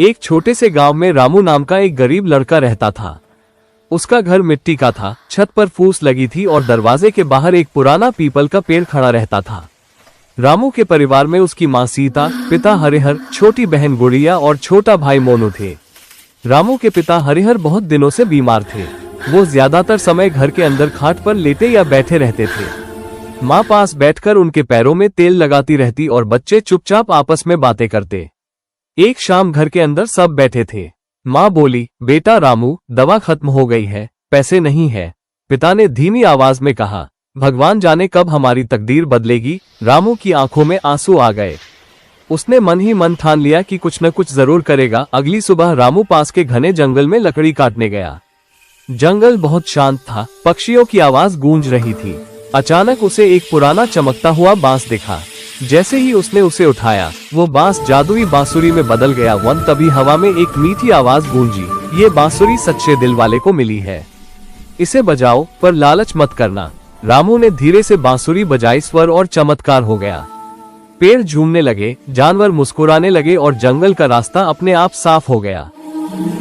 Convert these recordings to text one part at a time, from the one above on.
एक छोटे से गांव में रामू नाम का एक गरीब लड़का रहता था। उसका घर मिट्टी का था, छत पर फूस लगी थी और दरवाजे के बाहर एक पुराना पीपल का पेड़ खड़ा रहता था। रामू के परिवार में उसकी माँ सीता, पिता हरिहर, छोटी बहन गुड़िया और छोटा भाई मोनू थे। रामू के पिता हरिहर बहुत दिनों से बीमार थे। वो ज्यादातर समय घर के अंदर खाट पर लेटे या बैठे रहते थे। माँ पास बैठकर उनके पैरों में तेल लगाती रहती और बच्चे चुपचाप आपस में बातें करते। एक शाम घर के अंदर सब बैठे थे। माँ बोली, बेटा रामू, दवा खत्म हो गई है, पैसे नहीं है। पिता ने धीमी आवाज में कहा, भगवान जाने कब हमारी तकदीर बदलेगी। रामू की आंखों में आंसू आ गए। उसने मन ही मन ठान लिया कि कुछ न कुछ जरूर करेगा। अगली सुबह रामू पास के घने जंगल में लकड़ी काटने गया। जंगल बहुत शांत था, पक्षियों की आवाज गूंज रही थी। अचानक उसे एक पुराना चमकता हुआ बांस दिखा। जैसे ही उसने उसे उठाया, वो बांस जादुई बांसुरी में बदल गया। तभी हवा में एक मीठी आवाज गूंजी, ये बांसुरी सच्चे दिल वाले को मिली है, इसे बजाओ पर लालच मत करना। रामू ने धीरे से बांसुरी बजाई, स्वर और चमत्कार हो गया। पेड़ झूमने लगे, जानवर मुस्कुराने लगे और जंगल का रास्ता अपने आप साफ हो गया।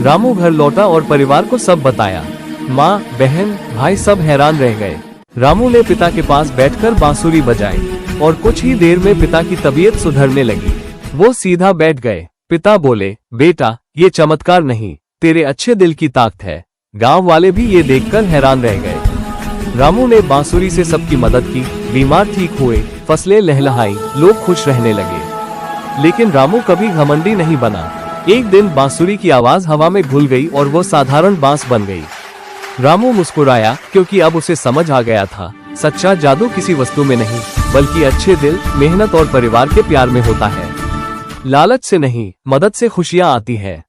रामू घर लौटा और परिवार को सब बताया। माँ, बहन, भाई सब हैरान रह गए। रामू ने पिता के पास बैठकर बांसुरी बजाई और कुछ ही देर में पिता की तबीयत सुधरने लगी। वो सीधा बैठ गए। पिता बोले, बेटा, ये चमत्कार नहीं, तेरे अच्छे दिल की ताकत है। गांव वाले भी ये देखकर हैरान रह गए। रामू ने बांसुरी से सबकी मदद की, बीमार ठीक हुए, फसलें लहलहाई, लोग खुश रहने लगे। लेकिन रामू कभी घमंडी नहीं बना। एक दिन बांसुरी की आवाज हवा में घुल गई और वो साधारण बांस बन गई। रामू मुस्कुराया, क्योंकि अब उसे समझ आ गया था, सच्चा जादू किसी वस्तु में नहीं, बल्कि अच्छे दिल, मेहनत और परिवार के प्यार में होता है। लालच से नहीं, मदद से खुशियां आती है।